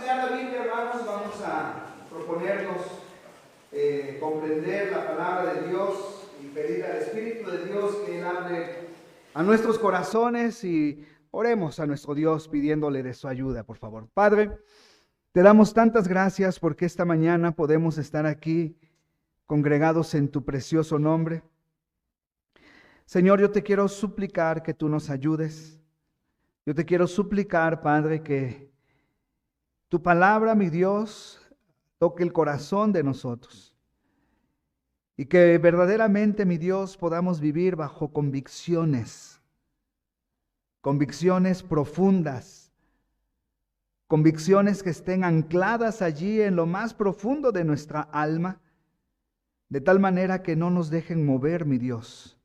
leer la Biblia, hermanos, vamos a proponernos comprender la palabra de Dios y pedir al Espíritu de Dios que Él hable a nuestros corazones y oremos a nuestro Dios pidiéndole de su ayuda, por favor. Padre, te damos tantas gracias porque esta mañana podemos estar aquí congregados en tu precioso nombre. Señor, yo te quiero suplicar que tú nos ayudes. Yo te quiero suplicar, Padre, que tu palabra, mi Dios, toque el corazón de nosotros. Y que verdaderamente, mi Dios, podamos vivir bajo convicciones profundas, convicciones que estén ancladas allí en lo más profundo de nuestra alma, de tal manera que no nos dejen mover, mi Dios.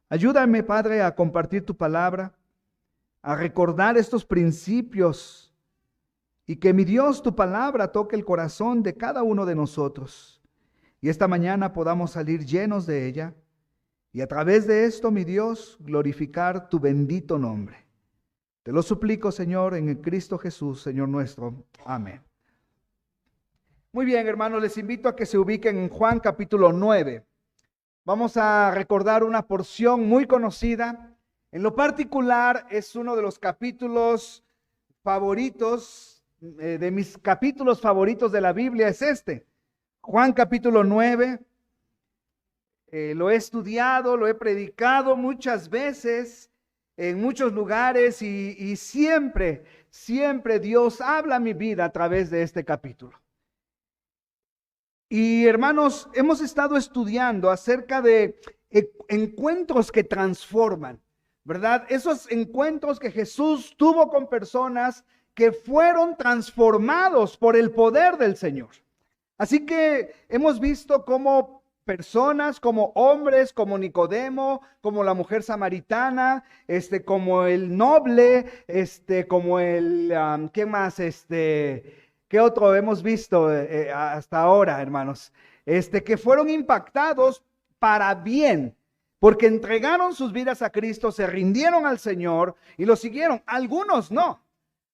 Ayúdame, Padre, a compartir tu palabra, a recordar estos principios y que, mi Dios, tu palabra toque el corazón de cada uno de nosotros. Y esta mañana podamos salir llenos de ella y a través de esto, mi Dios, glorificar tu bendito nombre. Te lo suplico, Señor, en el Cristo Jesús, Señor nuestro. Amén. Muy bien, hermanos, les invito a que se ubiquen en Juan capítulo 9. Vamos a recordar una porción muy conocida. En lo particular, es uno de los capítulos favoritos, de mis capítulos favoritos de la Biblia es este. Juan capítulo 9. Lo he estudiado, lo he predicado muchas veces, en muchos lugares y siempre Dios habla a mi vida a través de este capítulo. Y hermanos, hemos estado estudiando acerca de encuentros que transforman, ¿verdad? Esos encuentros que Jesús tuvo con personas que fueron transformados por el poder del Señor. Así que hemos visto cómo personas, como hombres, como Nicodemo, como la mujer samaritana, como el noble, como el, ¿qué más? ¿Qué otro hemos visto hasta ahora, hermanos? Que fueron impactados para bien, porque entregaron sus vidas a Cristo, se rindieron al Señor y lo siguieron. Algunos no.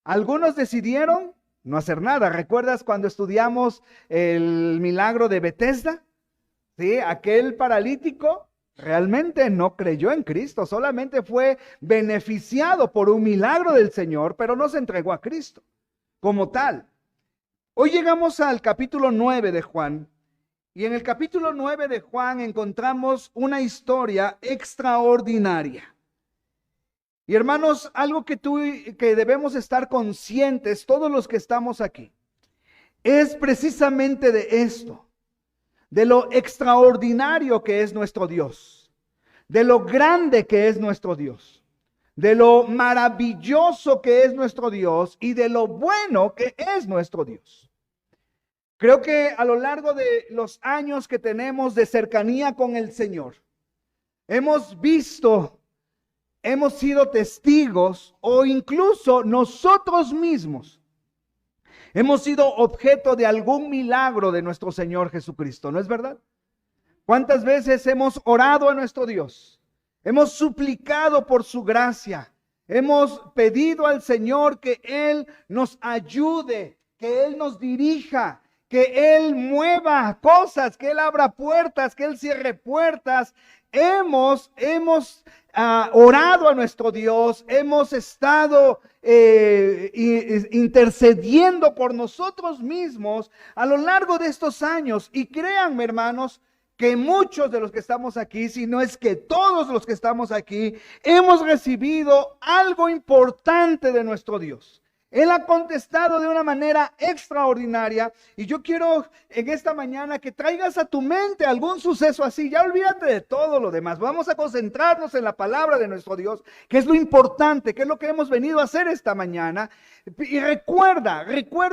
Algunos decidieron no hacer nada. ¿Recuerdas cuando estudiamos el milagro de Betesda? Sí, aquel paralítico realmente no creyó en Cristo, solamente fue beneficiado por un milagro del Señor, pero no se entregó a Cristo como tal. Hoy llegamos al capítulo 9 de Juan, y en el capítulo 9 de Juan encontramos una historia extraordinaria. Y hermanos, algo que debemos estar conscientes, todos los que estamos aquí, es precisamente de esto. De lo extraordinario que es nuestro Dios, de lo grande que es nuestro Dios, de lo maravilloso que es nuestro Dios y de lo bueno que es nuestro Dios. Creo que a lo largo de los años que tenemos de cercanía con el Señor, hemos visto, hemos sido testigos o incluso nosotros mismos hemos sido objeto de algún milagro de nuestro Señor Jesucristo, ¿no es verdad? ¿Cuántas veces hemos orado a nuestro Dios? Hemos suplicado por su gracia. Hemos pedido al Señor que Él nos ayude, que Él nos dirija, que Él mueva cosas, que Él abra puertas, que Él cierre puertas. Hemos orado a nuestro Dios, hemos estado intercediendo por nosotros mismos a lo largo de estos años. Y créanme, hermanos, que muchos de los que estamos aquí, si no es que todos los que estamos aquí, hemos recibido algo importante de nuestro Dios. Él ha contestado de una manera extraordinaria y yo quiero en esta mañana que traigas a tu mente algún suceso así. Ya olvídate de todo lo demás. Vamos a concentrarnos en la palabra de nuestro Dios, que es lo importante, que es lo que hemos venido a hacer esta mañana. Y recuerda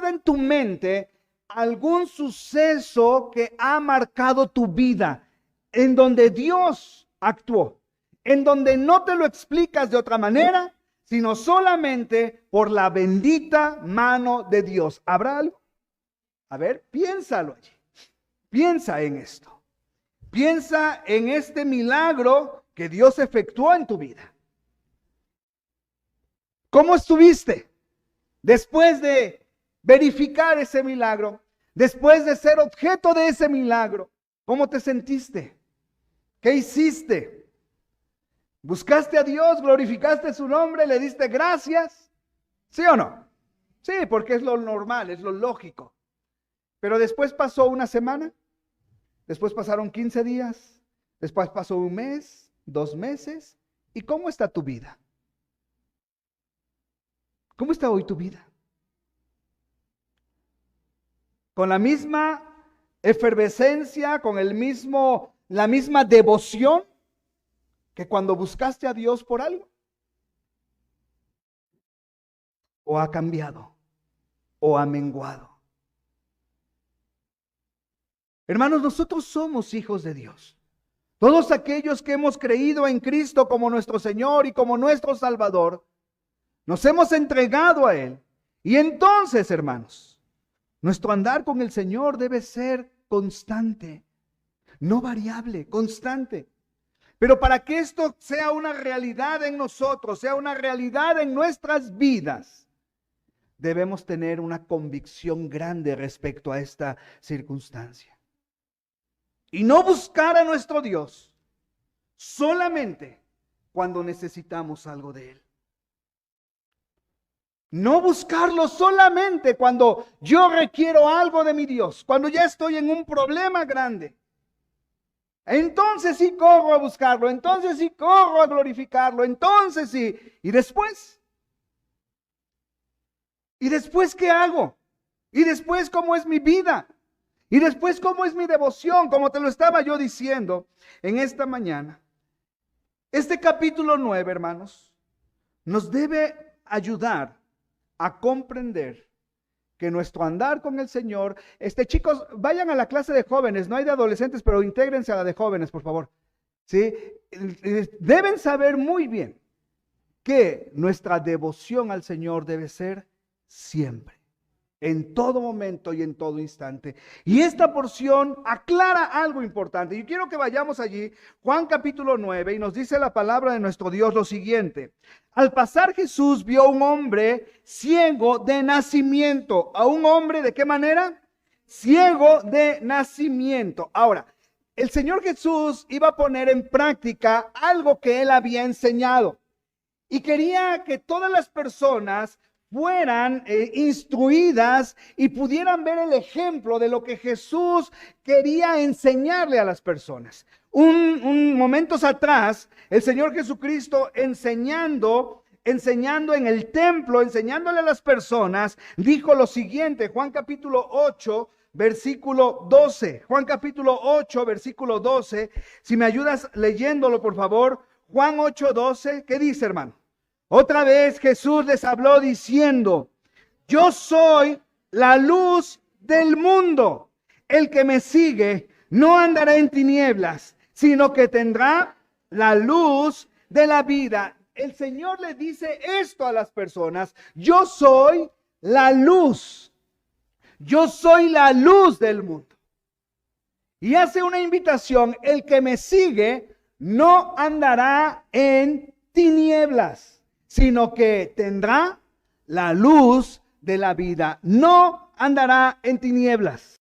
en tu mente algún suceso que ha marcado tu vida, en donde Dios actuó, en donde no te lo explicas de otra manera, sino solamente por la bendita mano de Dios. ¿Habrá algo? A ver, piénsalo allí. Piensa en esto. Piensa en este milagro que Dios efectuó en tu vida. ¿Cómo estuviste después de verificar ese milagro, después de ser objeto de ese milagro, ¿cómo te sentiste? ¿Qué hiciste? ¿Buscaste a Dios? ¿Glorificaste su nombre? ¿Le diste gracias? ¿Sí o no? Sí, porque es lo normal, es lo lógico. Pero después pasó una semana, después pasaron 15 días, después pasó un mes, 2 meses. ¿Y cómo está tu vida? ¿Cómo está hoy tu vida? ¿Con la misma efervescencia, con la misma devoción que cuando buscaste a Dios por algo? ¿O ha cambiado? ¿O ha menguado? Hermanos, nosotros somos hijos de Dios. Todos aquellos que hemos creído en Cristo como nuestro Señor y como nuestro Salvador, nos hemos entregado a Él. Y entonces, hermanos, nuestro andar con el Señor debe ser constante, no variable, constante. Pero para que esto sea una realidad en nosotros, sea una realidad en nuestras vidas, debemos tener una convicción grande respecto a esta circunstancia. Y no buscar a nuestro Dios solamente cuando necesitamos algo de Él. No buscarlo solamente cuando yo requiero algo de mi Dios, cuando ya estoy en un problema grande. Entonces sí corro a buscarlo, entonces sí corro a glorificarlo, entonces sí. ¿Y después? ¿Y después qué hago? ¿Y después cómo es mi vida? ¿Y después cómo es mi devoción? Como te lo estaba yo diciendo en esta mañana. Este capítulo 9, hermanos, nos debe ayudar a comprender que nuestro andar con el Señor, chicos, vayan a la clase de jóvenes, no hay de adolescentes, pero intégrense a la de jóvenes, por favor. ¿Sí? Deben saber muy bien que nuestra devoción al Señor debe ser siempre, en todo momento y en todo instante. Y esta porción aclara algo importante. Yo quiero que vayamos allí, Juan capítulo 9, y nos dice la palabra de nuestro Dios lo siguiente. Al pasar Jesús vio a un hombre ciego de nacimiento. ¿A un hombre de qué manera? Ciego de nacimiento. Ahora, el Señor Jesús iba a poner en práctica algo que Él había enseñado. Y quería que todas las personas fueran instruidas y pudieran ver el ejemplo de lo que Jesús quería enseñarle a las personas. Momentos atrás, el Señor Jesucristo enseñando en el templo, enseñándole a las personas, dijo lo siguiente, Juan capítulo 8, versículo 12. Juan capítulo 8, versículo 12. Si me ayudas leyéndolo, por favor. Juan 8, 12. ¿Qué dice, hermano? Otra vez Jesús les habló diciendo, yo soy la luz del mundo. El que me sigue no andará en tinieblas, sino que tendrá la luz de la vida. El Señor le dice esto a las personas, yo soy la luz. Yo soy la luz del mundo. Y hace una invitación, el que me sigue no andará en tinieblas, sino que tendrá la luz de la vida. No andará en tinieblas.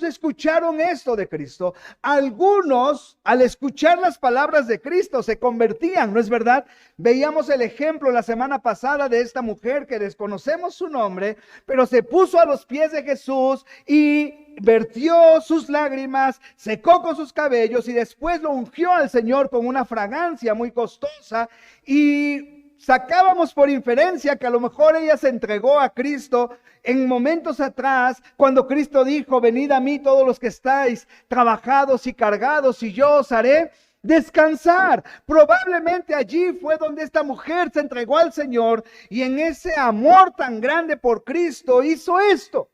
Escucharon esto de Cristo. Algunos, al escuchar las palabras de Cristo, se convertían, ¿no es verdad? Veíamos el ejemplo la semana pasada de esta mujer que desconocemos su nombre, pero se puso a los pies de Jesús y vertió sus lágrimas, secó con sus cabellos y después lo ungió al Señor con una fragancia muy costosa. Y sacábamos por inferencia que a lo mejor ella se entregó a Cristo en momentos atrás, cuando Cristo dijo, venid a mí todos los que estáis trabajados y cargados, y yo os haré descansar. Probablemente allí fue donde esta mujer se entregó al Señor y en ese amor tan grande por Cristo hizo esto.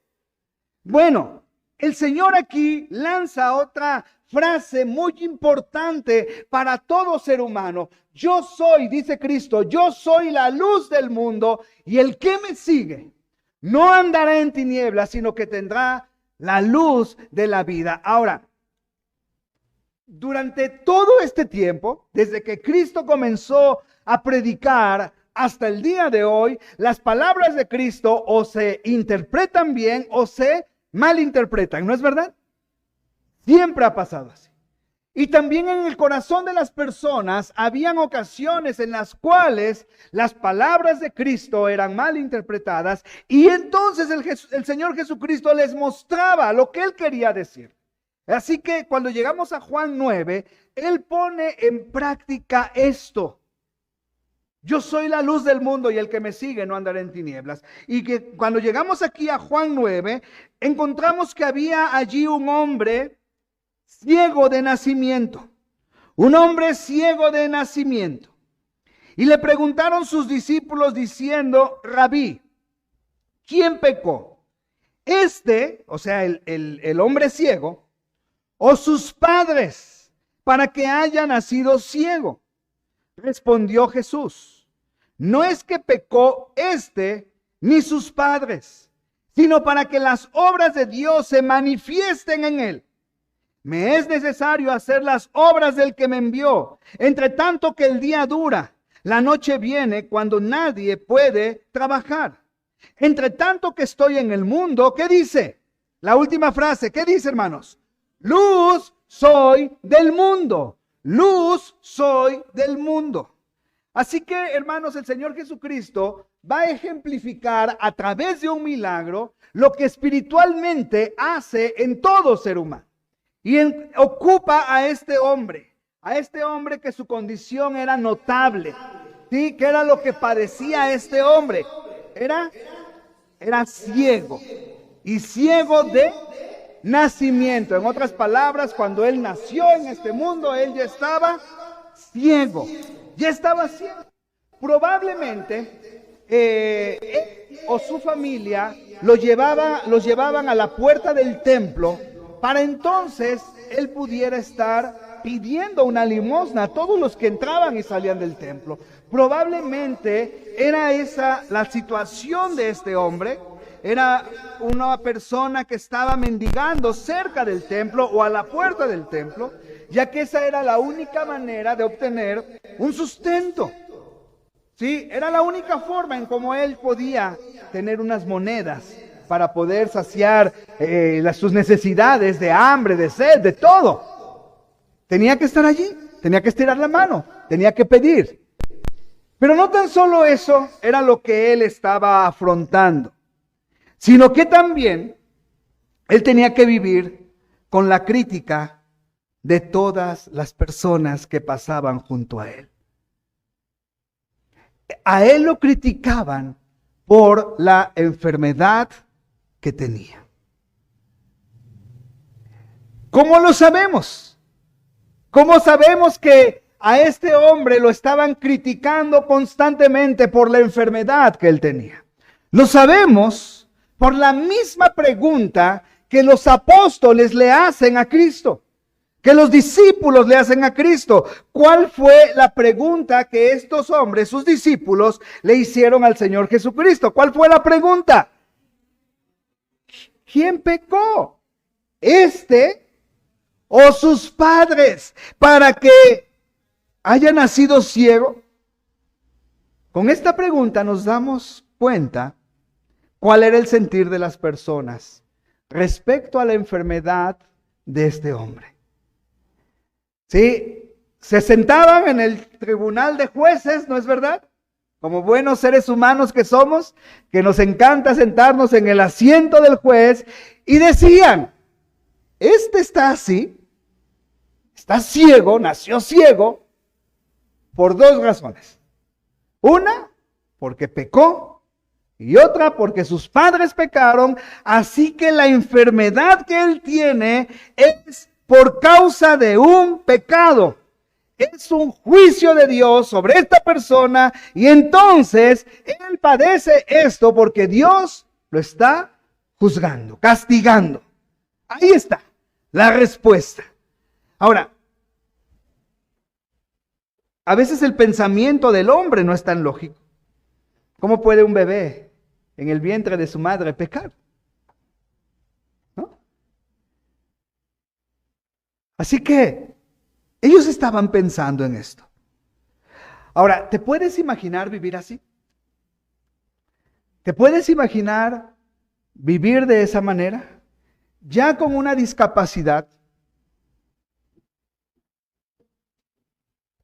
Bueno, el Señor aquí lanza otra frase muy importante para todo ser humano. Yo soy, dice Cristo, yo soy la luz del mundo y el que me sigue no andará en tinieblas, sino que tendrá la luz de la vida. Ahora, durante todo este tiempo, desde que Cristo comenzó a predicar hasta el día de hoy, las palabras de Cristo o se interpretan bien o se malinterpretan, ¿no es verdad? Siempre ha pasado así. Y también en el corazón de las personas habían ocasiones en las cuales las palabras de Cristo eran mal interpretadas y entonces el Señor Jesucristo les mostraba lo que Él quería decir. Así que cuando llegamos a Juan 9, Él pone en práctica esto. Yo soy la luz del mundo y el que me sigue no andará en tinieblas. Y que cuando llegamos aquí a Juan 9, encontramos que había allí un hombre ciego de nacimiento, un hombre ciego de nacimiento. Y le preguntaron sus discípulos diciendo, Rabí, ¿quién pecó? O sea, el hombre ciego, o sus padres, para que haya nacido ciego. Respondió Jesús, no es que pecó ni sus padres, sino para que las obras de Dios se manifiesten en él. Me es necesario hacer las obras del que me envió, entre tanto que el día dura, la noche viene cuando nadie puede trabajar. Entre tanto que estoy en el mundo, ¿qué dice? La última frase, ¿qué dice, hermanos? Luz soy del mundo, luz soy del mundo. Así que, hermanos, el Señor Jesucristo va a ejemplificar a través de un milagro lo que espiritualmente hace en todo ser humano. Y ocupa a este hombre que su condición era notable. ¿Sí? ¿Qué era lo que padecía este hombre? Era ciego. Y ciego de nacimiento. En otras palabras, cuando él nació en este mundo, él ya estaba ciego. Ya estaba ciego. Probablemente él o su familia los llevaban a la puerta del templo para entonces él pudiera estar pidiendo una limosna a todos los que entraban y salían del templo. Probablemente era esa la situación de este hombre. Era una persona que estaba mendigando cerca del templo o a la puerta del templo, ya que esa era la única manera de obtener un sustento. Sí, era la única forma en cómo él podía tener unas monedas para poder saciar sus necesidades de hambre, de sed, de todo. Tenía que estar allí, tenía que estirar la mano, tenía que pedir. Pero no tan solo eso era lo que él estaba afrontando, sino que también él tenía que vivir con la crítica de todas las personas que pasaban junto a él. A él lo criticaban por la enfermedad que tenía. ¿Cómo lo sabemos? ¿Cómo sabemos que a este hombre lo estaban criticando constantemente por la enfermedad que él tenía? Lo sabemos por la misma pregunta que los apóstoles le hacen a Cristo, que los discípulos le hacen a Cristo. ¿Cuál fue la pregunta que estos hombres, sus discípulos, le hicieron al Señor Jesucristo? ¿Cuál fue la pregunta? ¿Quién pecó? ¿O sus padres para que haya nacido ciego? Con esta pregunta nos damos cuenta cuál era el sentir de las personas respecto a la enfermedad de este hombre. Sí, se sentaban en el tribunal de jueces, ¿no es verdad? Como buenos seres humanos que somos, que nos encanta sentarnos en el asiento del juez y decían, está así, está ciego, nació ciego, por dos razones. Una, porque pecó, y otra, porque sus padres pecaron, así que la enfermedad que él tiene es por causa de un pecado. Es un juicio de Dios sobre esta persona y entonces él padece esto porque Dios lo está juzgando, castigando. Ahí está la respuesta. Ahora, a veces el pensamiento del hombre no es tan lógico. ¿Cómo puede un bebé en el vientre de su madre pecar? ¿No? Así que Ellos estaban pensando en esto. Ahora, ¿te puedes imaginar vivir así? ¿Te puedes imaginar vivir de esa manera? Ya con una discapacidad,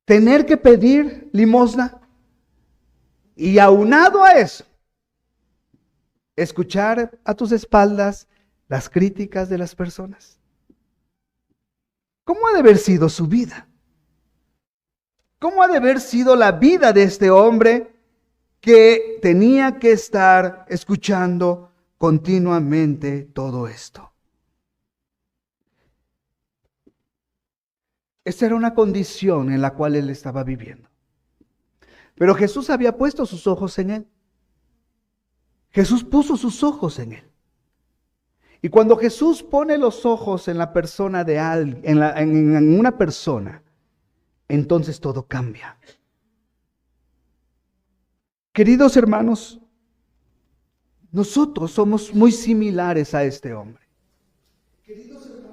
tener que pedir limosna y aunado a eso, escuchar a tus espaldas las críticas de las personas. ¿Cómo ha de haber sido su vida? ¿Cómo ha de haber sido la vida de este hombre que tenía que estar escuchando continuamente todo esto? Esta era una condición en la cual él estaba viviendo. Pero Jesús había puesto sus ojos en él. Jesús puso sus ojos en él. Y cuando Jesús pone los ojos en la persona de alguien, en una persona, entonces todo cambia. Queridos hermanos, nosotros somos muy similares a este hombre.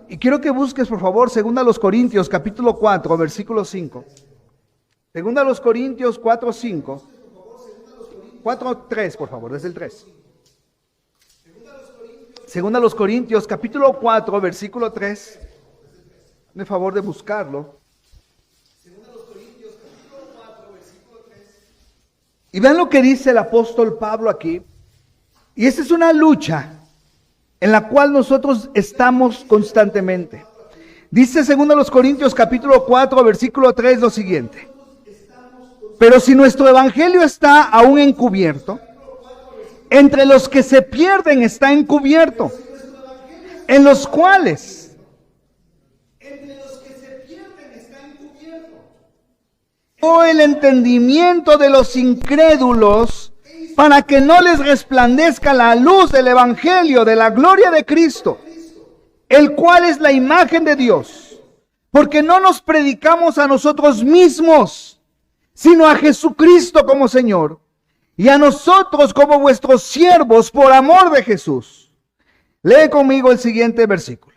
Y quiero que busques, por favor, 2 Corintios, capítulo 4, versículo 5. 2 Corintios 4, 5. 4, 3, por favor, desde el 3. 2 Corintios, capítulo 4, versículo 3. Hazme favor de buscarlo. Y vean lo que dice el apóstol Pablo aquí. Y esta es una lucha en la cual nosotros estamos constantemente. Dice 2 Corintios capítulo 4, versículo 3 lo siguiente. Pero si nuestro evangelio está aún encubierto, entre los que se pierden está encubierto, en los cuales el entendimiento de los incrédulos, para que no les resplandezca la luz del evangelio de la gloria de Cristo, el cual es la imagen de Dios, porque no nos predicamos a nosotros mismos, sino a Jesucristo como Señor, y a nosotros como vuestros siervos por amor de Jesús. Lee conmigo el siguiente versículo.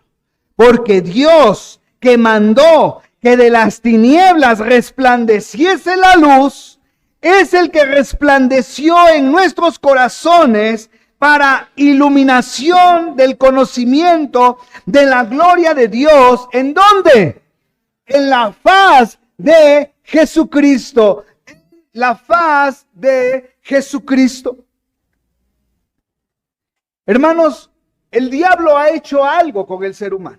Porque Dios, que mandó que de las tinieblas resplandeciese la luz, es el que resplandeció en nuestros corazones para iluminación del conocimiento de la gloria de Dios. ¿En dónde? En la faz de Jesucristo. La faz de Jesucristo. Hermanos, el diablo ha hecho algo con el ser humano.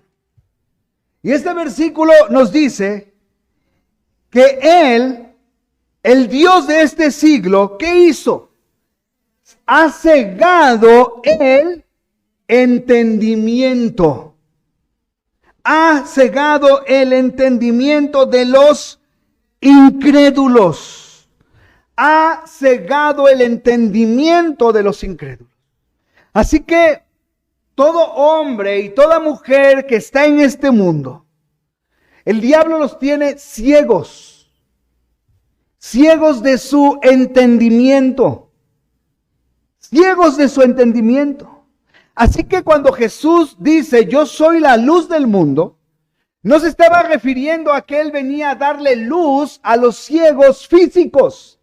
Y este versículo nos dice que él, el Dios de este siglo, ¿qué hizo? Ha cegado el entendimiento. Ha cegado el entendimiento de los incrédulos. Ha cegado el entendimiento de los incrédulos. Así que todo hombre y toda mujer que está en este mundo, el diablo los tiene ciegos, ciegos de su entendimiento, ciegos de su entendimiento. Así que cuando Jesús dice, yo soy la luz del mundo, no se estaba refiriendo a que Él venía a darle luz a los ciegos físicos,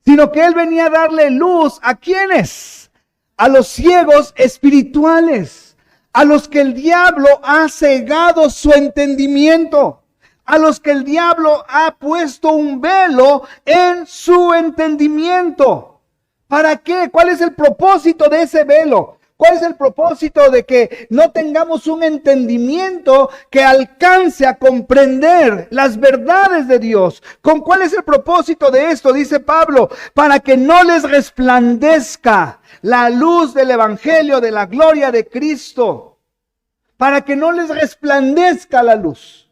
sino que Él venía a darle luz ¿a quiénes? A los ciegos espirituales, a los que el diablo ha cegado su entendimiento, a los que el diablo ha puesto un velo en su entendimiento. ¿Para qué? ¿Cuál es el propósito de ese velo? ¿Cuál es el propósito de que no tengamos un entendimiento que alcance a comprender las verdades de Dios? ¿Cuál es el propósito de esto? Dice Pablo, para que no les resplandezca la luz del evangelio de la gloria de Cristo. Para que no les resplandezca la luz.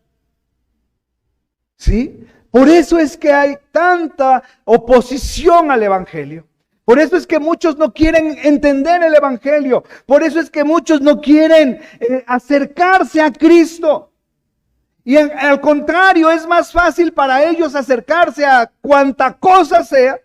¿Sí? Por eso es que hay tanta oposición al evangelio. Por eso es que muchos no quieren entender el evangelio. Por eso es que muchos no quieren acercarse a Cristo. Y al contrario, es más fácil para ellos acercarse a cuanta cosa sea,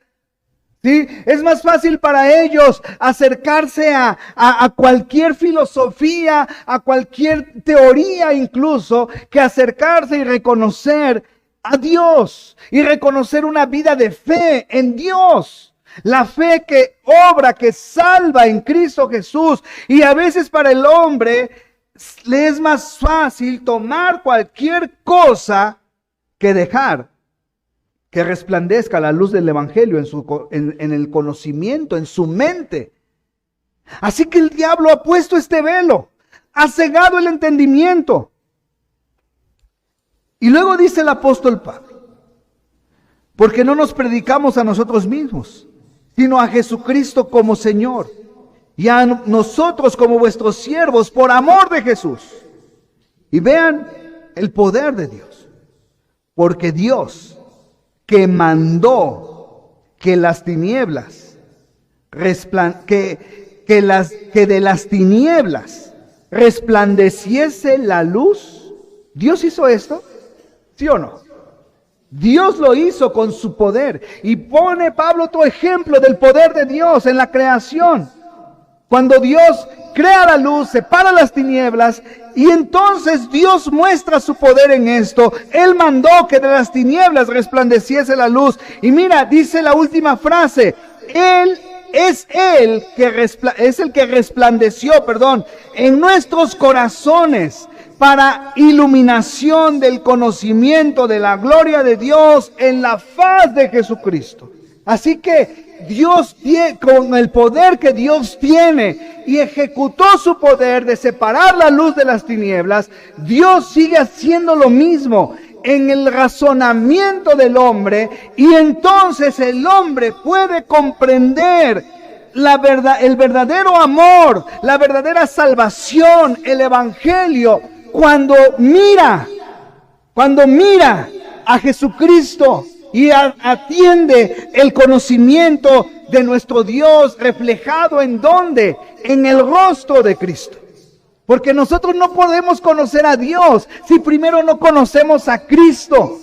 ¿Sí? Es más fácil para ellos acercarse a cualquier filosofía, a cualquier teoría incluso, que acercarse y reconocer a Dios y reconocer una vida de fe en Dios. La fe que obra, que salva en Cristo Jesús. Y a veces para el hombre le es más fácil tomar cualquier cosa que dejar que resplandezca la luz del Evangelio en el conocimiento, en su mente. Así que el diablo ha puesto este velo, ha cegado el entendimiento. Y luego dice el apóstol Pablo, porque no nos predicamos a nosotros mismos, sino a Jesucristo como Señor, y a nosotros como vuestros siervos por amor de Jesús. Y vean el poder de Dios, porque Dios, que mandó que las tinieblas, que de las tinieblas resplandeciese la luz. ¿Dios hizo esto? ¿Sí o no? Dios lo hizo con su poder. Y pone Pablo otro ejemplo del poder de Dios en la creación. Cuando Dios crea la luz, separa las tinieblas, y entonces Dios muestra su poder en esto. Él mandó que de las tinieblas resplandeciese la luz. Y mira, dice la última frase, es el que resplandeció, en nuestros corazones para iluminación del conocimiento de la gloria de Dios en la faz de Jesucristo. Así que Dios, con el poder que Dios tiene y ejecutó su poder de separar la luz de las tinieblas, Dios sigue haciendo lo mismo en el razonamiento del hombre, y entonces el hombre puede comprender el verdadero amor, la verdadera salvación, el Evangelio, cuando mira a Jesucristo y atiende el conocimiento de nuestro Dios reflejado ¿en dónde? En el rostro de Cristo. Porque nosotros no podemos conocer a Dios si primero no conocemos a Cristo.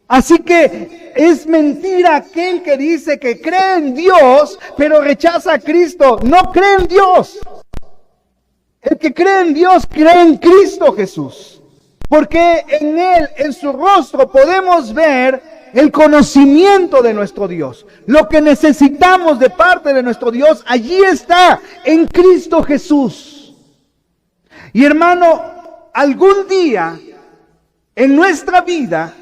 Así que es mentira aquel que dice que cree en Dios, pero rechaza a Cristo. No cree en Dios. El que cree en Dios, cree en Cristo Jesús. Porque en Él, en su rostro, podemos ver el conocimiento de nuestro Dios. Lo que necesitamos de parte de nuestro Dios, allí está, en Cristo Jesús. Y hermano, algún día en nuestra vida,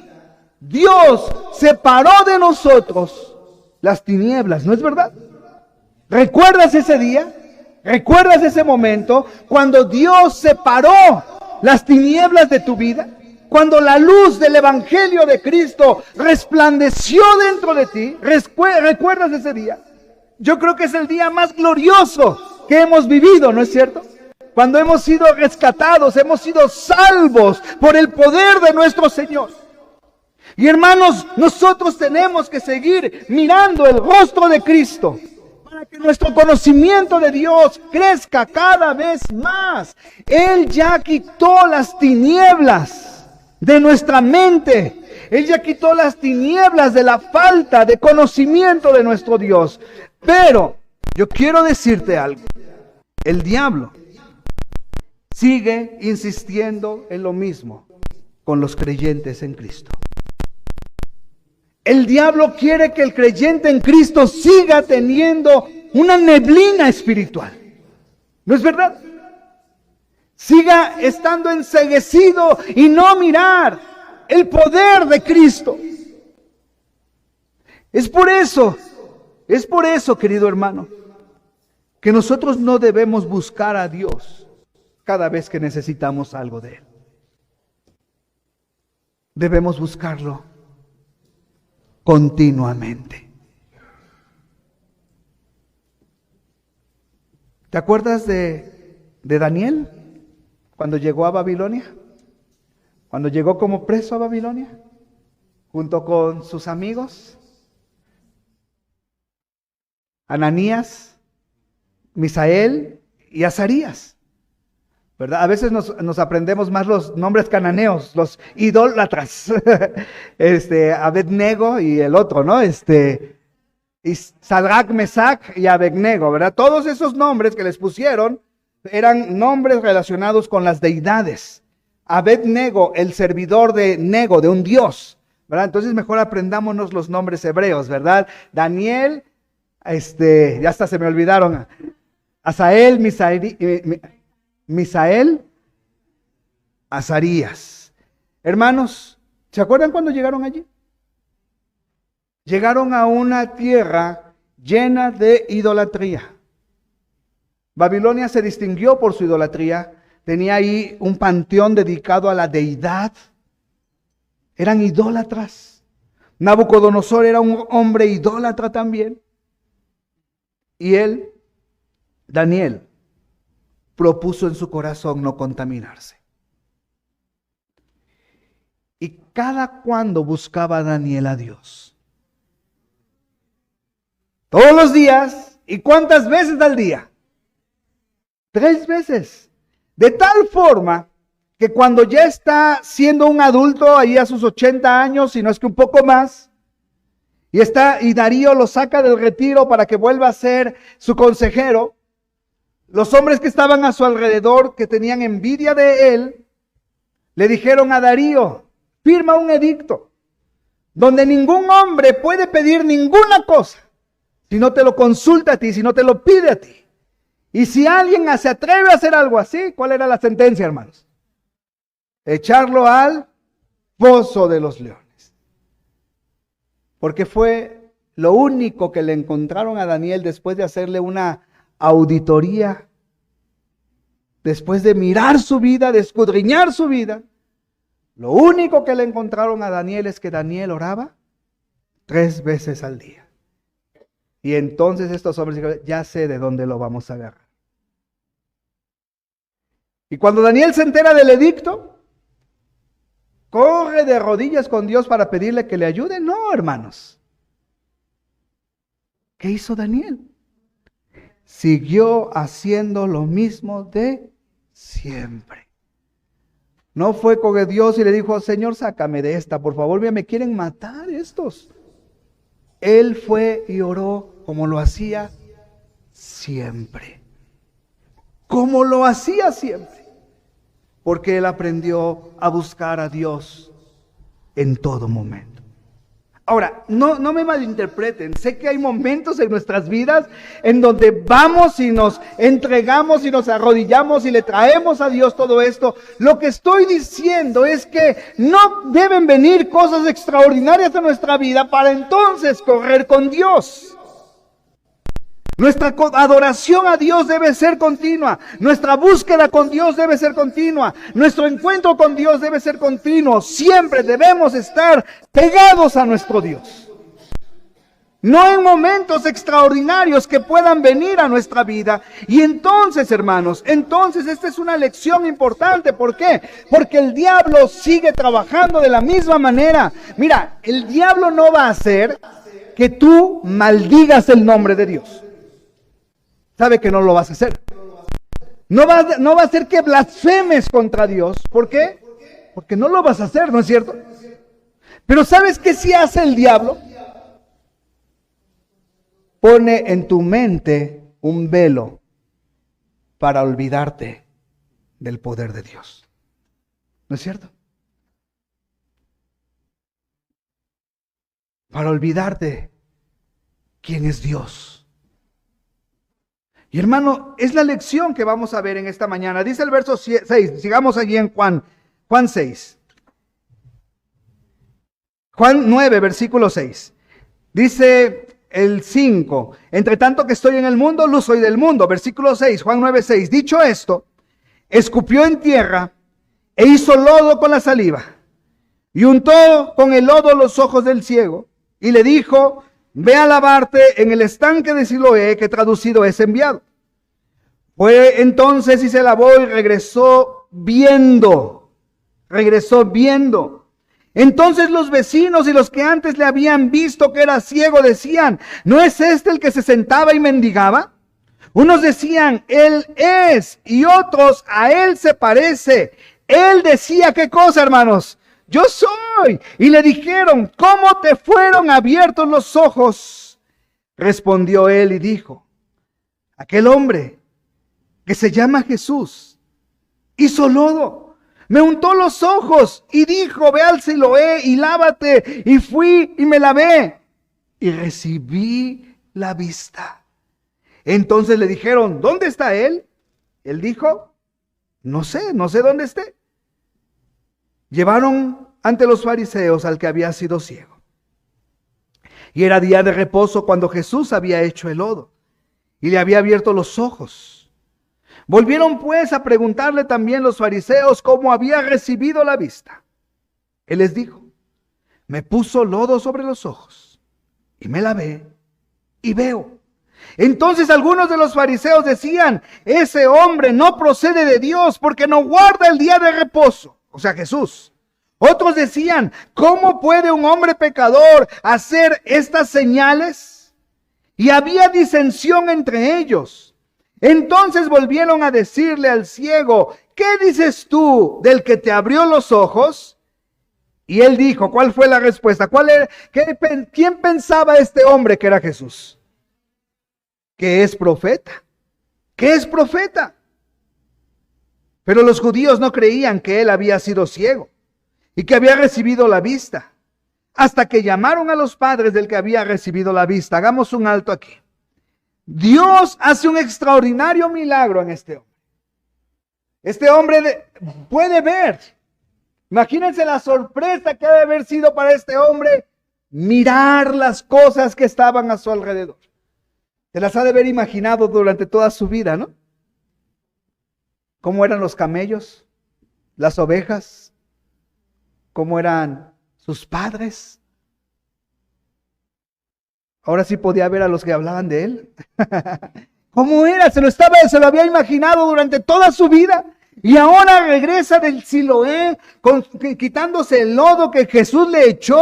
Dios separó de nosotros las tinieblas, ¿no es verdad? ¿Recuerdas ese día? ¿Recuerdas ese momento cuando Dios separó las tinieblas de tu vida? Cuando la luz del Evangelio de Cristo resplandeció dentro de ti. ¿Recuerdas ese día? Yo creo que es el día más glorioso que hemos vivido, ¿no es cierto? Cuando hemos sido rescatados, hemos sido salvos por el poder de nuestro Señor. Y hermanos, nosotros tenemos que seguir mirando el rostro de Cristo para que nuestro conocimiento de Dios crezca cada vez más. Él ya quitó las tinieblas de nuestra mente. Él ya quitó las tinieblas de la falta de conocimiento de nuestro Dios. Pero yo quiero decirte algo. El diablo sigue insistiendo en lo mismo con los creyentes en Cristo. El diablo quiere que el creyente en Cristo siga teniendo una neblina espiritual. ¿No es verdad? Siga estando enceguecido y no mirar el poder de Cristo. Es por eso, querido hermano, que nosotros no debemos buscar a Dios cada vez que necesitamos algo de Él. Debemos buscarlo continuamente. ¿Te acuerdas de Daniel cuando llegó a Babilonia? Cuando llegó como preso a Babilonia, junto con sus amigos, Ananías, Misael y Azarías. ¿Verdad? A veces nos aprendemos más los nombres cananeos, los idólatras, Abednego y el otro, ¿no? Sadrach, Mesach y Abednego, ¿verdad? Todos esos nombres que les pusieron eran nombres relacionados con las deidades. Abednego, el servidor de Nego, de un dios, ¿verdad? Entonces mejor aprendámonos los nombres hebreos, ¿verdad? Daniel, ya hasta se me olvidaron. Asael, Misael, Azarías. Hermanos, ¿se acuerdan cuando llegaron allí? Llegaron a una tierra llena de idolatría. Babilonia se distinguió por su idolatría. Tenía ahí un panteón dedicado a la deidad. Eran idólatras. Nabucodonosor era un hombre idólatra también. Y él, Daniel, propuso en su corazón no contaminarse. Y cada cuando buscaba Daniel a Dios. Todos los días. ¿Y cuántas veces al día? 3 veces. De tal forma que cuando ya está siendo un adulto, ahí a sus 80 años, si no es que un poco más, y Darío lo saca del retiro para que vuelva a ser su consejero, los hombres que estaban a su alrededor, que tenían envidia de él, le dijeron a Darío: firma un edicto donde ningún hombre puede pedir ninguna cosa si no te lo consulta a ti, si no te lo pide a ti. Y si alguien se atreve a hacer algo así, ¿cuál era la sentencia, hermanos? Echarlo al foso de los leones. Porque fue lo único que le encontraron a Daniel después de hacerle una auditoría, después de mirar su vida, de escudriñar su vida. Lo único que le encontraron a Daniel es que Daniel oraba 3 veces al día. Y entonces estos hombres dijeron: ya sé de dónde lo vamos a agarrar. Y cuando Daniel se entera del edicto, corre de rodillas con Dios para pedirle que le ayude. No, hermanos. ¿Qué hizo Daniel? Siguió haciendo lo mismo de siempre. No fue con Dios y le dijo: Señor, sácame de esta, por favor, mira, me quieren matar estos. Él fue y oró como lo hacía siempre. Como lo hacía siempre. Porque él aprendió a buscar a Dios en todo momento. Ahora, no me malinterpreten. Sé que hay momentos en nuestras vidas en donde vamos y nos entregamos y nos arrodillamos y le traemos a Dios todo esto. Lo que estoy diciendo es que no deben venir cosas extraordinarias a nuestra vida para entonces correr con Dios. Nuestra adoración a Dios debe ser continua. Nuestra búsqueda con Dios debe ser continua. Nuestro encuentro con Dios debe ser continuo. Siempre debemos estar pegados a nuestro Dios. No en momentos extraordinarios que puedan venir a nuestra vida. Y entonces, hermanos, esta es una lección importante. ¿Por qué? Porque el diablo sigue trabajando de la misma manera. Mira, el diablo no va a hacer que tú maldigas el nombre de Dios. Sabe que no lo vas a hacer. No va a hacer que blasfemes contra Dios. ¿Por qué? Porque no lo vas a hacer, ¿no es cierto? Pero ¿sabes qué sí hace el diablo? Pone en tu mente un velo para olvidarte del poder de Dios. ¿No es cierto? Para olvidarte quién es Dios. Y hermano, es la lección que vamos a ver en esta mañana. Dice el verso 6, sigamos allí en Juan 6. Juan 9, versículo 6. Dice el 5, entre tanto que estoy en el mundo, luz soy del mundo. Versículo 6, Juan 9, 6. Dicho esto, escupió en tierra e hizo lodo con la saliva. Y untó con el lodo los ojos del ciego. Y le dijo: ve a lavarte en el estanque de Siloé, que traducido es enviado. Fue entonces y se lavó y regresó viendo. Entonces los vecinos y los que antes le habían visto que era ciego decían: ¿no es este el que se sentaba y mendigaba? Unos decían: él es, y otros: a él se parece. Él decía: ¿qué cosa, hermanos? Yo soy. Y le dijeron: ¿cómo te fueron abiertos los ojos? Respondió él y dijo: aquel hombre que se llama Jesús hizo lodo, me untó los ojos y dijo: ve al Siloé y lávate. Y fui y me lavé y recibí la vista. Entonces le dijeron: ¿dónde está él? Él dijo: no sé dónde esté. Llevaron ante los fariseos al que había sido ciego. Y era día de reposo cuando Jesús había hecho el lodo y le había abierto los ojos. Volvieron pues a preguntarle también los fariseos cómo había recibido la vista. Él les dijo: me puso lodo sobre los ojos y me lavé y veo. Entonces algunos de los fariseos decían: ese hombre no procede de Dios porque no guarda el día de reposo. O sea, Jesús. Otros decían: ¿cómo puede un hombre pecador hacer estas señales? Y había disensión entre ellos. Entonces volvieron a decirle al ciego: ¿qué dices tú del que te abrió los ojos? Y él dijo, ¿cuál fue la respuesta? ¿Quién pensaba este hombre que era Jesús? Que es profeta. Que es profeta. Pero los judíos no creían que él había sido ciego y que había recibido la vista, hasta que llamaron a los padres del que había recibido la vista. Hagamos un alto aquí. Dios hace un extraordinario milagro en este hombre. Este hombre puede ver. Imagínense la sorpresa que ha de haber sido para este hombre mirar las cosas que estaban a su alrededor. Se las ha de haber imaginado durante toda su vida, ¿no? ¿Cómo eran los camellos? Las ovejas. ¿Cómo eran sus padres? Ahora sí podía ver a los que hablaban de él. ¿Cómo era? Se lo había imaginado durante toda su vida. Y ahora regresa del Siloé quitándose el lodo que Jesús le echó.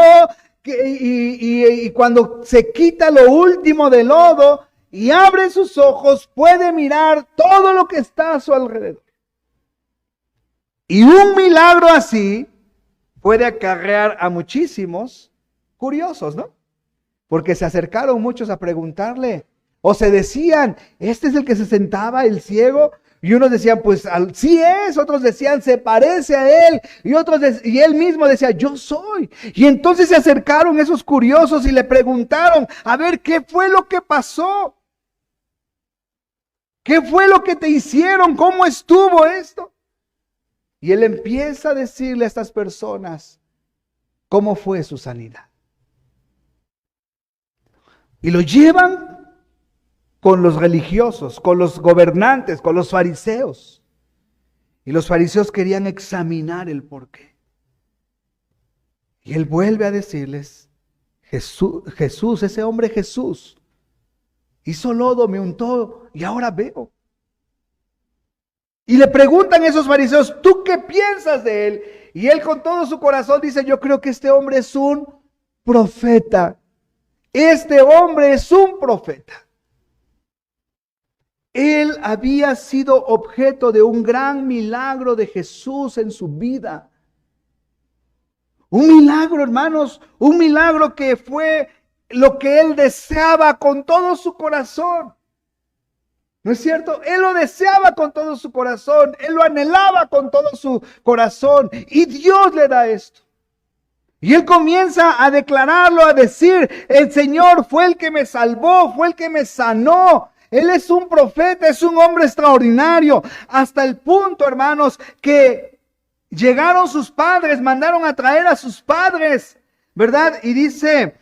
Y cuando se quita lo último del lodo y abre sus ojos, puede mirar todo lo que está a su alrededor. Y un milagro así puede acarrear a muchísimos curiosos, ¿no? Porque se acercaron muchos a preguntarle, o se decían: ¿este es el que se sentaba, el ciego? Y unos decían: pues sí es. Otros decían: se parece a él. Y él mismo decía: yo soy. Y entonces se acercaron esos curiosos y le preguntaron: a ver, ¿qué fue lo que pasó? ¿Qué fue lo que te hicieron? ¿Cómo estuvo esto? Y él empieza a decirle a estas personas cómo fue su sanidad. Y lo llevan con los religiosos, con los gobernantes, con los fariseos. Y los fariseos querían examinar el porqué. Y él vuelve a decirles: Jesús, ese hombre Jesús, hizo lodo, me untó y ahora veo. Y le preguntan esos fariseos: ¿tú qué piensas de él? Y él con todo su corazón dice: yo creo que este hombre es un profeta. Este hombre es un profeta. Él había sido objeto de un gran milagro de Jesús en su vida. Un milagro, hermanos, un milagro que fue lo que él deseaba con todo su corazón. ¿No es cierto? Él lo deseaba con todo su corazón. Él lo anhelaba con todo su corazón. Y Dios le da esto. Y él comienza a declararlo, a decir: el Señor fue el que me salvó, fue el que me sanó. Él es un profeta, es un hombre extraordinario. Hasta el punto, hermanos, que llegaron sus padres, mandaron a traer a sus padres, ¿verdad? Y dice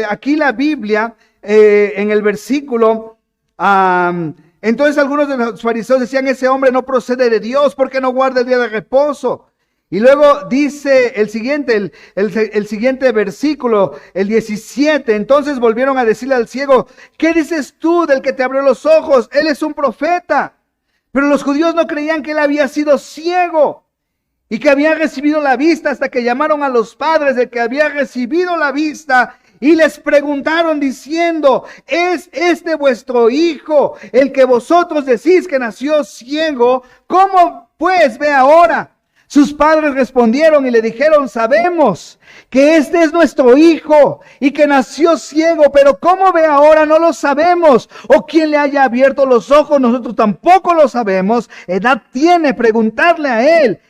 aquí la Biblia, en el versículo... entonces algunos de los fariseos decían: ese hombre no procede de Dios porque no guarda el día de reposo. Y luego dice el siguiente versículo, el 17. Entonces volvieron a decirle al ciego: ¿qué dices tú del que te abrió los ojos? Él es un profeta. Pero los judíos no creían que él había sido ciego y que había recibido la vista, hasta que llamaron a los padres del que había recibido la vista y les preguntaron diciendo: ¿es este vuestro hijo, el que vosotros decís que nació ciego? ¿Cómo pues ve ahora? Sus padres respondieron y le dijeron: sabemos que este es nuestro hijo y que nació ciego, pero cómo ve ahora no lo sabemos, o quién le haya abierto los ojos, nosotros tampoco lo sabemos. Edad tiene, preguntarle a él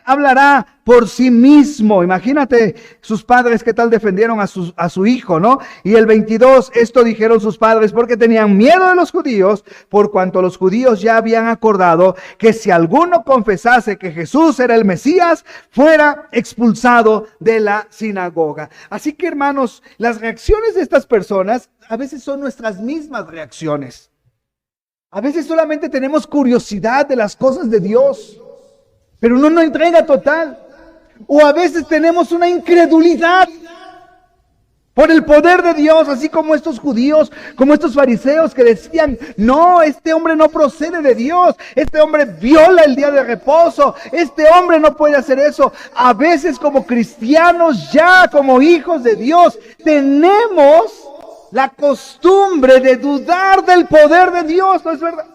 hablará por sí mismo. Imagínate sus padres qué tal defendieron a su hijo, ¿no? Y el 22, esto dijeron sus padres porque tenían miedo de los judíos, por cuanto los judíos ya habían acordado que si alguno confesase que Jesús era el Mesías, fuera expulsado de la sinagoga. Así que, hermanos, las reacciones de estas personas a veces son nuestras mismas reacciones. A veces solamente tenemos curiosidad de las cosas de Dios, pero no una entrega total. O a veces tenemos una incredulidad por el poder de Dios, así como estos judíos, como estos fariseos que decían: no, este hombre no procede de Dios, este hombre viola el día de reposo, este hombre no puede hacer eso. A veces como cristianos, ya como hijos de Dios, tenemos la costumbre de dudar del poder de Dios, ¿no es verdad?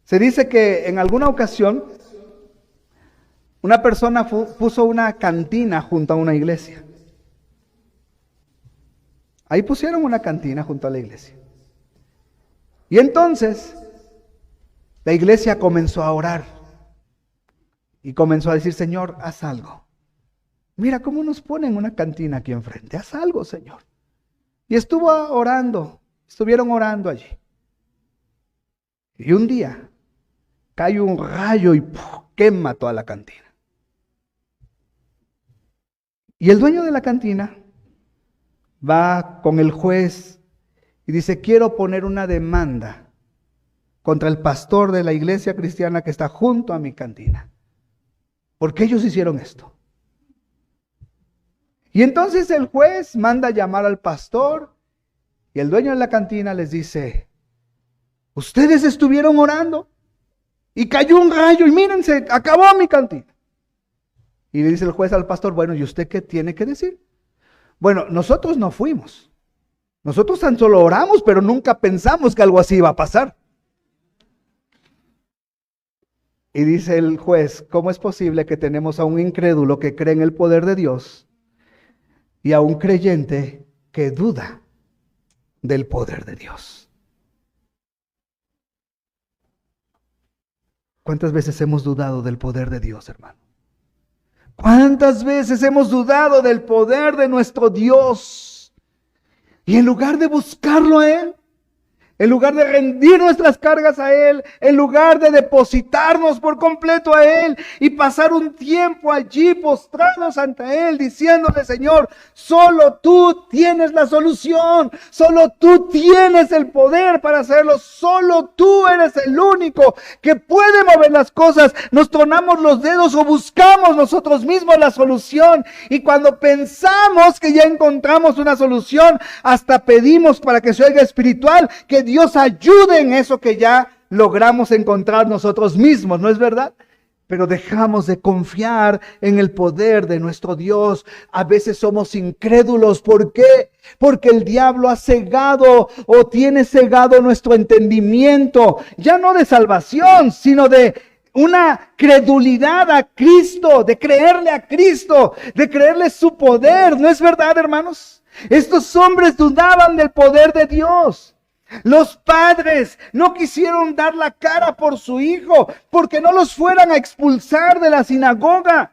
Se dice que en alguna ocasión una persona puso una cantina junto a una iglesia. Ahí pusieron una cantina junto a la iglesia. Y entonces la iglesia comenzó a orar y comenzó a decir: Señor, haz algo. Mira cómo nos ponen una cantina aquí enfrente. Haz algo, Señor. Y estuvieron orando allí. Y un día cae un rayo y quema toda la cantina. Y el dueño de la cantina va con el juez y dice: quiero poner una demanda contra el pastor de la iglesia cristiana que está junto a mi cantina, porque ellos hicieron esto. Y entonces el juez manda llamar al pastor y el dueño de la cantina les dice: ustedes estuvieron orando y cayó un rayo y mírense, acabó mi cantina. Y le dice el juez al pastor: bueno, ¿y usted qué tiene que decir? Bueno, nosotros no fuimos. Nosotros tan solo oramos, pero nunca pensamos que algo así iba a pasar. Y dice el juez: ¿cómo es posible que tenemos a un incrédulo que cree en el poder de Dios y a un creyente que duda del poder de Dios? ¿Cuántas veces hemos dudado del poder de Dios, hermano? ¿Cuántas veces hemos dudado del poder de nuestro Dios? Y en lugar de buscarlo a Él, en lugar de rendir nuestras cargas a Él, en lugar de depositarnos por completo a Él y pasar un tiempo allí postrados ante Él, diciéndole: Señor, solo tú tienes la solución, solo tú tienes el poder para hacerlo, solo tú eres el único que puede mover las cosas. Nos tronamos los dedos o buscamos nosotros mismos la solución, y cuando pensamos que ya encontramos una solución, hasta pedimos, para que se oiga espiritual, que Dios ayude en eso que ya logramos encontrar nosotros mismos, ¿no es verdad? Pero dejamos de confiar en el poder de nuestro Dios. A veces somos incrédulos. ¿Por qué? Porque el diablo ha cegado o tiene cegado nuestro entendimiento, ya no de salvación, sino de una credulidad a Cristo, de creerle a Cristo, de creerle su poder. ¿No es verdad, hermanos? Estos hombres dudaban del poder de Dios. Los padres no quisieron dar la cara por su hijo porque no los fueran a expulsar de la sinagoga.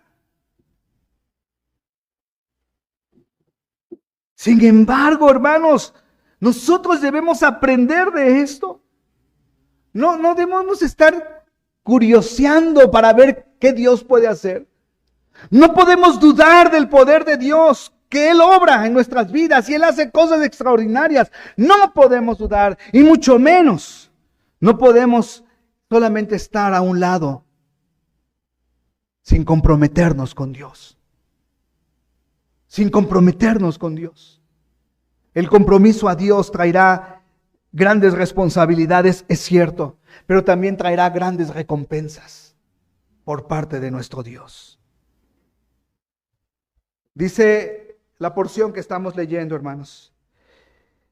Sin embargo, hermanos, nosotros debemos aprender de esto. No debemos estar curioseando para ver qué Dios puede hacer. No podemos dudar del poder de Dios, que Él obra en nuestras vidas y Él hace cosas extraordinarias. No podemos dudar, y mucho menos no podemos solamente estar a un lado sin comprometernos con Dios. Sin comprometernos con Dios. El compromiso a Dios traerá grandes responsabilidades, es cierto, pero también traerá grandes recompensas por parte de nuestro Dios. Dice la porción que estamos leyendo, hermanos,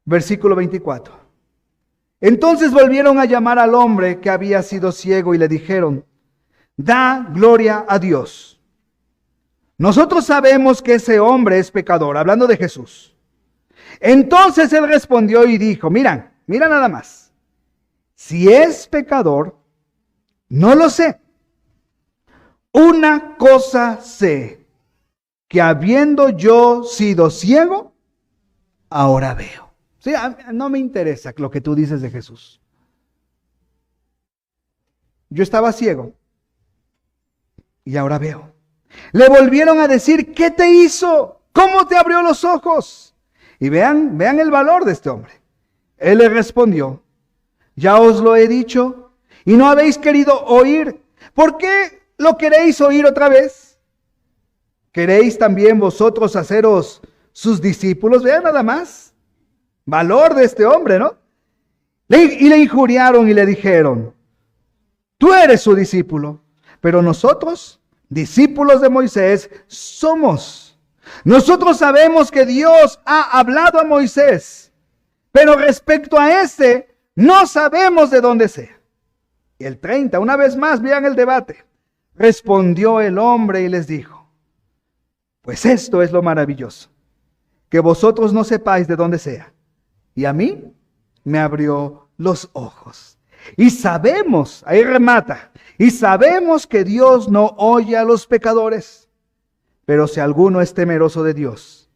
versículo 24: Entonces volvieron a llamar al hombre que había sido ciego y le dijeron: da gloria a Dios. Nosotros sabemos que ese hombre es pecador, hablando de Jesús. Entonces él respondió y dijo: mira nada más. Si es pecador, no lo sé. Una cosa sé, que habiendo yo sido ciego, ahora veo. Sí, no me interesa lo que tú dices de Jesús. Yo estaba ciego y ahora veo. Le volvieron a decir: ¿qué te hizo? ¿Cómo te abrió los ojos? Y vean el valor de este hombre. Él le respondió: ya os lo he dicho y no habéis querido oír. ¿Por qué lo queréis oír otra vez? ¿Queréis también vosotros haceros sus discípulos? Vean nada más. Valor de este hombre, ¿no? Y le injuriaron y le dijeron: tú eres su discípulo, pero nosotros, discípulos de Moisés, somos. Nosotros sabemos que Dios ha hablado a Moisés, pero respecto a este, no sabemos de dónde sea. Y el 30, una vez más, vean el debate. Respondió el hombre y les dijo: pues esto es lo maravilloso, que vosotros no sepáis de dónde sea. Y a mí me abrió los ojos. Y sabemos, ahí remata, y sabemos que Dios no oye a los pecadores. Pero si alguno es temeroso de Dios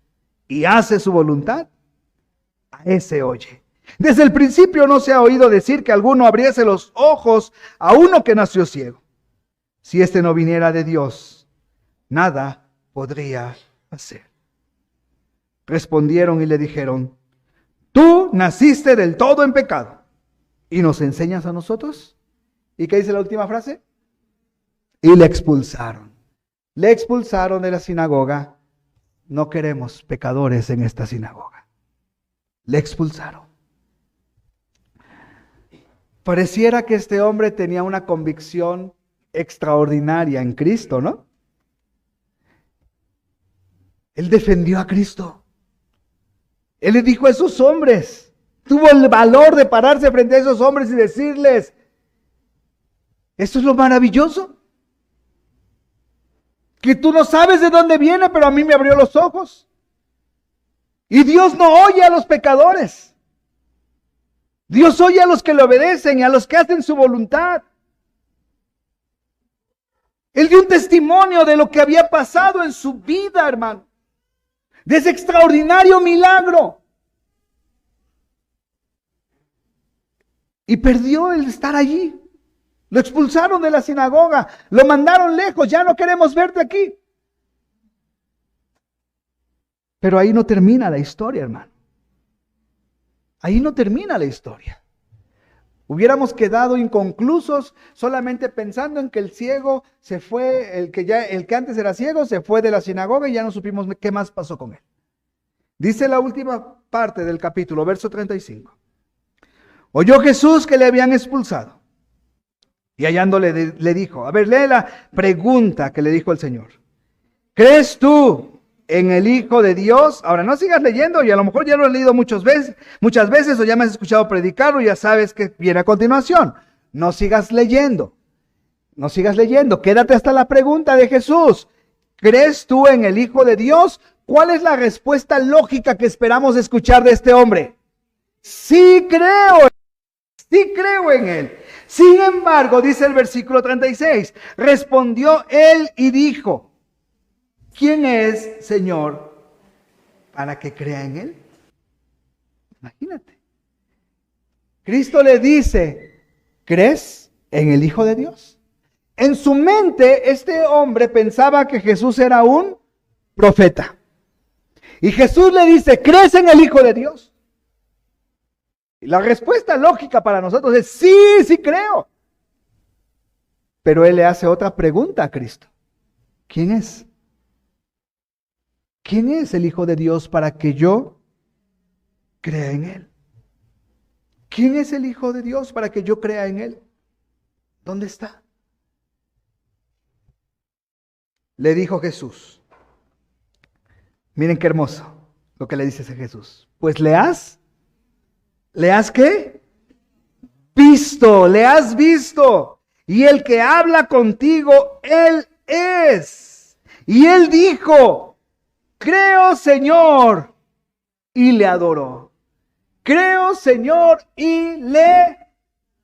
y hace su voluntad, a ese oye. Desde el principio no se ha oído decir que alguno abriese los ojos a uno que nació ciego. Si éste no viniera de Dios, nada podría hacer. Respondieron y le dijeron: tú naciste del todo en pecado y nos enseñas a nosotros. ¿Y qué dice la última frase? Y le expulsaron. Le expulsaron de la sinagoga. No queremos pecadores en esta sinagoga. Le expulsaron. Pareciera que este hombre tenía una convicción extraordinaria en Cristo, ¿no? Él defendió a Cristo. Él le dijo a esos hombres, tuvo el valor de pararse frente a esos hombres y decirles: esto es lo maravilloso, que tú no sabes de dónde viene, pero a mí me abrió los ojos. Y Dios no oye a los pecadores. Dios oye a los que le obedecen y a los que hacen su voluntad. Él dio un testimonio de lo que había pasado en su vida, hermano. De ese extraordinario milagro. Y perdió el estar allí. Lo expulsaron de la sinagoga. Lo mandaron lejos. Ya no queremos verte aquí. Pero ahí no termina la historia, hermano. Ahí no termina la historia. Hubiéramos quedado inconclusos solamente pensando en que el ciego se fue, el que antes era ciego se fue de la sinagoga y ya no supimos qué más pasó con él. Dice la última parte del capítulo, verso 35. Oyó Jesús que le habían expulsado y hallándole le dijo, a ver, lee la pregunta que le dijo el Señor. ¿Crees tú en el Hijo de Dios? Ahora no sigas leyendo, y a lo mejor ya lo has leído muchas veces o ya me has escuchado predicarlo y ya sabes que viene a continuación. No sigas leyendo, quédate hasta la pregunta de Jesús. ¿Crees tú en el Hijo de Dios? ¿Cuál es la respuesta lógica que esperamos escuchar de este hombre? Sí creo en él. Sin embargo, dice el versículo 36, respondió él y dijo, ¿quién es, Señor, para que crea en él? Imagínate. Cristo le dice, ¿crees en el Hijo de Dios? En su mente, este hombre pensaba que Jesús era un profeta. Y Jesús le dice, ¿crees en el Hijo de Dios? Y la respuesta lógica para nosotros es, sí creo. Pero él le hace otra pregunta a Cristo. ¿Quién es? ¿Quién es el Hijo de Dios para que yo crea en él? ¿Quién es el Hijo de Dios para que yo crea en él? ¿Dónde está? Le dijo Jesús. Miren qué hermoso lo que le dice ese Jesús. Pues ¿le has qué? visto, le has visto. Y el que habla contigo, Él es. Y él dijo, creo, Señor, y le adoró. Creo, Señor, y le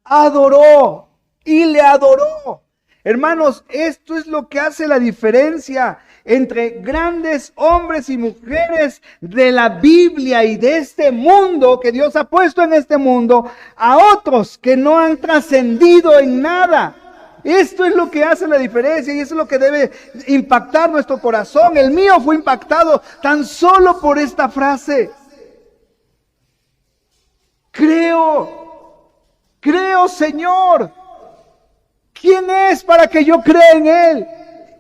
adoró. Y le adoró. Hermanos, esto es lo que hace la diferencia entre grandes hombres y mujeres de la Biblia y de este mundo que Dios ha puesto en este mundo, a otros que no han trascendido en nada. Esto es lo que hace la diferencia y eso es lo que debe impactar nuestro corazón. El mío fue impactado tan solo por esta frase. Creo, Señor. ¿Quién es para que yo crea en Él?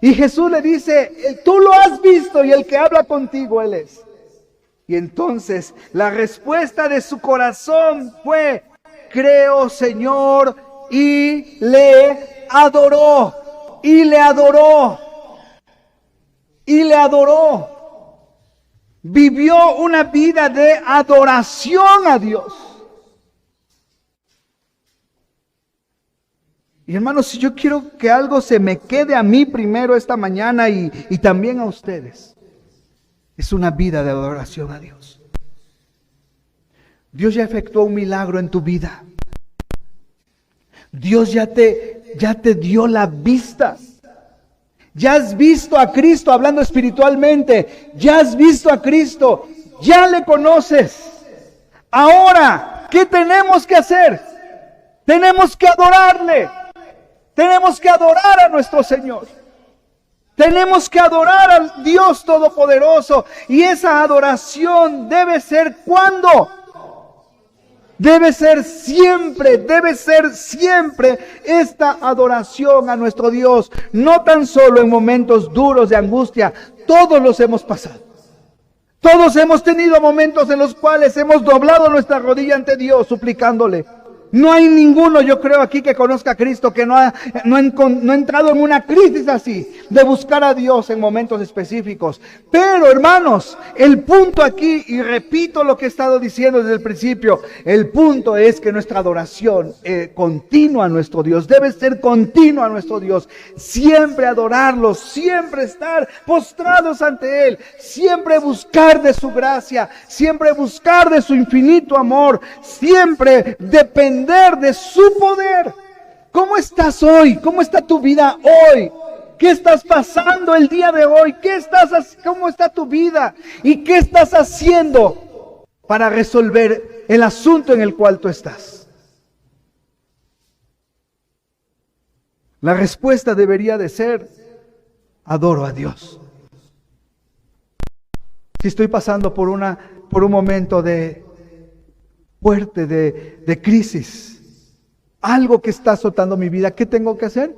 Y Jesús le dice, tú lo has visto y el que habla contigo, Él es. Y entonces la respuesta de su corazón fue, creo, Señor, y le adoró, y le adoró, y le adoró. Vivió una vida de adoración a Dios. Y hermanos, si yo quiero que algo se me quede a mí primero esta mañana y también a ustedes, es una vida de adoración a Dios. Dios ya efectuó un milagro en tu vida. Dios ya te dio la vista. Ya has visto a Cristo hablando espiritualmente. Ya has visto a Cristo. Ya le conoces. Ahora, ¿qué tenemos que hacer? Tenemos que adorarle. Tenemos que adorar a nuestro Señor. Tenemos que adorar al Dios Todopoderoso. Y esa adoración debe ser ¿cuándo? Debe ser siempre esta adoración a nuestro Dios. No tan solo en momentos duros de angustia. Todos los hemos pasado. Todos hemos tenido momentos en los cuales hemos doblado nuestra rodilla ante Dios suplicándole. No hay ninguno, yo creo, aquí que conozca a Cristo que no ha entrado en una crisis así, de buscar a Dios en momentos específicos. Pero, hermanos, el punto aquí, y repito lo que he estado diciendo desde el principio, el punto es que nuestra adoración continua a nuestro Dios, debe ser continua a nuestro Dios. Siempre adorarlo, siempre estar postrados ante Él, siempre buscar de su gracia, siempre buscar de su infinito amor, siempre depender de su poder. ¿Cómo estás hoy? ¿Cómo está tu vida hoy? ¿Qué estás pasando el día de hoy? ¿Cómo está tu vida? ¿Y qué estás haciendo para resolver el asunto en el cual tú estás? La respuesta debería de ser, adoro a Dios. Si estoy pasando por un momento fuerte de crisis, algo que está azotando mi vida, ¿qué tengo que hacer?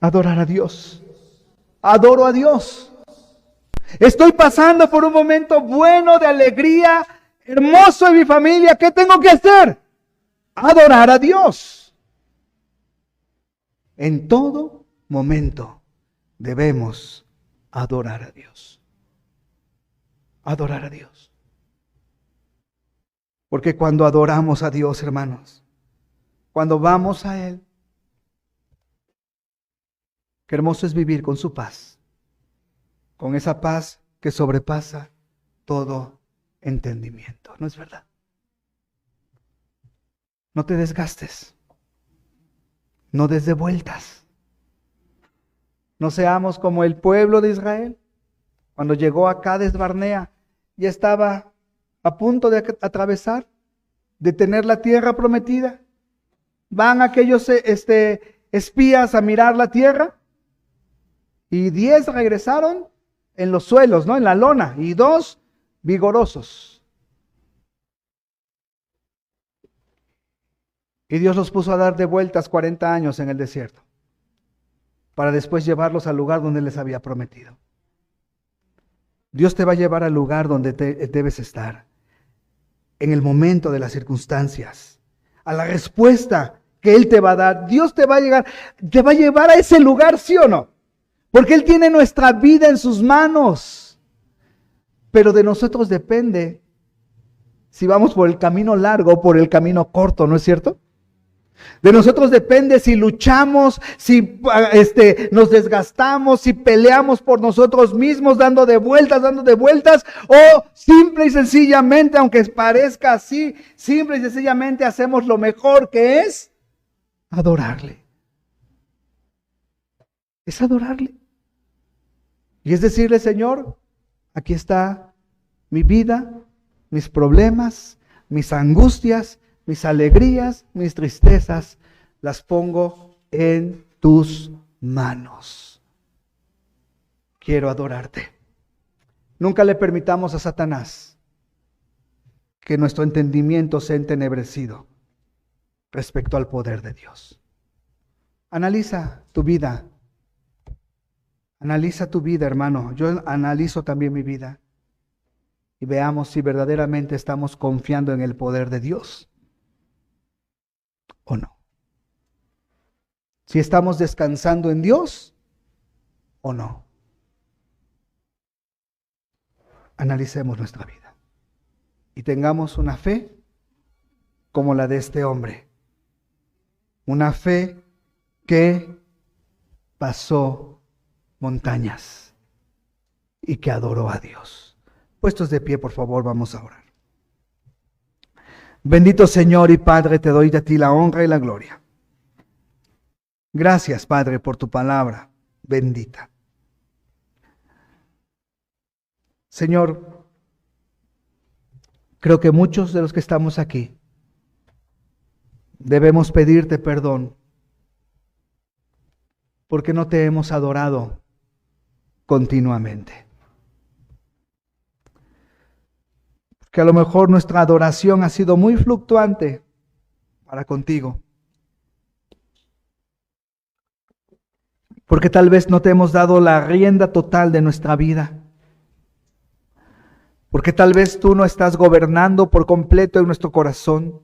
Adorar a Dios. Adoro a Dios. Estoy pasando por un momento bueno de alegría, hermoso en mi familia, ¿qué tengo que hacer? Adorar a Dios. En todo momento debemos adorar a Dios. Adorar a Dios. Porque cuando adoramos a Dios, hermanos, cuando vamos a Él, qué hermoso es vivir con su paz, con esa paz que sobrepasa todo entendimiento, ¿no es verdad? No te desgastes, no des de vueltas, no seamos como el pueblo de Israel, cuando llegó a Cades Barnea, ya estaba a punto de atravesar, de tener la tierra prometida. Van aquellos espías a mirar la tierra y 10 regresaron en los suelos, ¿no? En la lona, y 2 vigorosos. Y Dios los puso a dar de vueltas 40 años en el desierto, para después llevarlos al lugar donde les había prometido. Dios te va a llevar al lugar donde debes estar, en el momento de las circunstancias, a la respuesta que Él te va a dar. Dios te va a llevar a ese lugar, ¿sí o no? Porque Él tiene nuestra vida en sus manos. Pero de nosotros depende si vamos por el camino largo o por el camino corto, ¿no es cierto? De nosotros depende si luchamos, si nos desgastamos, si peleamos por nosotros mismos, dando de vueltas, o simple y sencillamente, aunque parezca así, simple y sencillamente hacemos lo mejor, que es adorarle. Es adorarle. Y es decirle, Señor, aquí está mi vida, mis problemas, mis angustias, mis alegrías, mis tristezas, las pongo en tus manos. Quiero adorarte. Nunca le permitamos a Satanás que nuestro entendimiento sea entenebrecido respecto al poder de Dios. Analiza tu vida. Analiza tu vida, hermano. Yo analizo también mi vida. Y veamos si verdaderamente estamos confiando en el poder de Dios o no. Si estamos descansando en Dios o no. Analicemos nuestra vida y tengamos una fe como la de este hombre. Una fe que pasó montañas y que adoró a Dios. Puestos de pie, por favor, vamos a orar. Bendito Señor y Padre, te doy a ti la honra y la gloria. Gracias, Padre, por tu palabra bendita. Señor, creo que muchos de los que estamos aquí debemos pedirte perdón porque no te hemos adorado continuamente. Que a lo mejor nuestra adoración ha sido muy fluctuante para contigo. Porque tal vez no te hemos dado la rienda total de nuestra vida. Porque tal vez tú no estás gobernando por completo en nuestro corazón.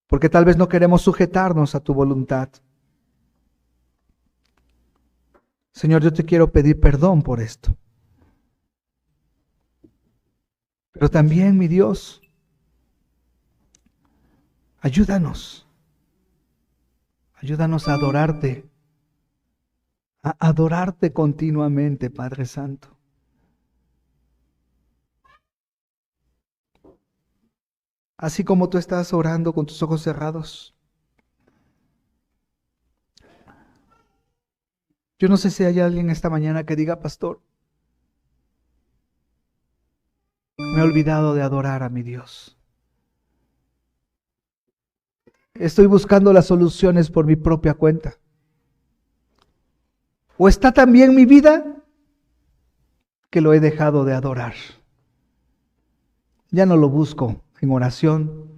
Porque tal vez no queremos sujetarnos a tu voluntad. Señor, yo te quiero pedir perdón por esto. Pero también, mi Dios, ayúdanos a adorarte continuamente, Padre Santo. Así como tú estás orando con tus ojos cerrados. Yo no sé si hay alguien esta mañana que diga, pastor, me he olvidado de adorar a mi Dios. Estoy buscando las soluciones por mi propia cuenta. ¿O está también mi vida que lo he dejado de adorar? Ya no lo busco en oración.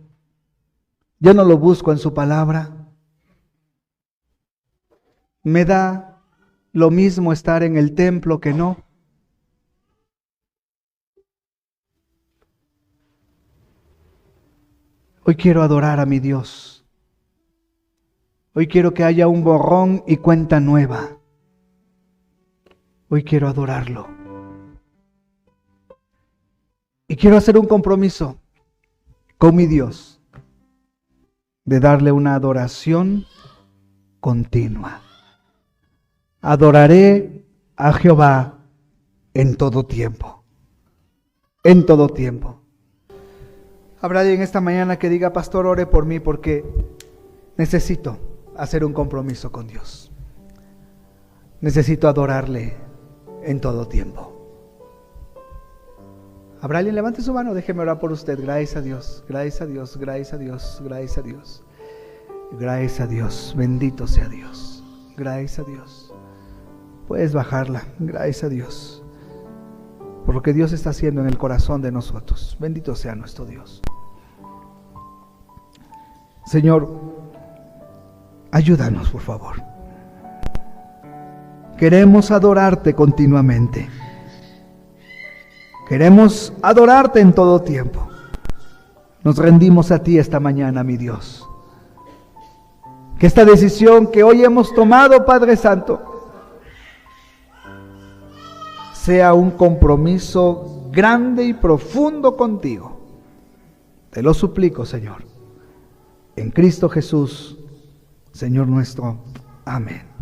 Ya no lo busco en su palabra. Me da lo mismo estar en el templo que no. Hoy quiero adorar a mi Dios. Hoy quiero que haya un borrón y cuenta nueva. Hoy quiero adorarlo. Y quiero hacer un compromiso con mi Dios de darle una adoración continua. Adoraré a Jehová en todo tiempo. En todo tiempo. Habrá alguien esta mañana que diga, pastor, ore por mí porque necesito hacer un compromiso con Dios. Necesito adorarle en todo tiempo. ¿Habrá alguien? Levante su mano, déjeme orar por usted. Gracias a Dios, gracias a Dios, gracias a Dios, gracias a Dios. Gracias a Dios, bendito sea Dios. Gracias a Dios. Puedes bajarla, gracias a Dios. Por lo que Dios está haciendo en el corazón de nosotros. Bendito sea nuestro Dios. Señor, ayúdanos, por favor. Queremos adorarte continuamente. Queremos adorarte en todo tiempo. Nos rendimos a ti esta mañana, mi Dios. Que esta decisión que hoy hemos tomado, Padre Santo, sea un compromiso grande y profundo contigo. Te lo suplico, Señor. En Cristo Jesús, Señor nuestro. Amén.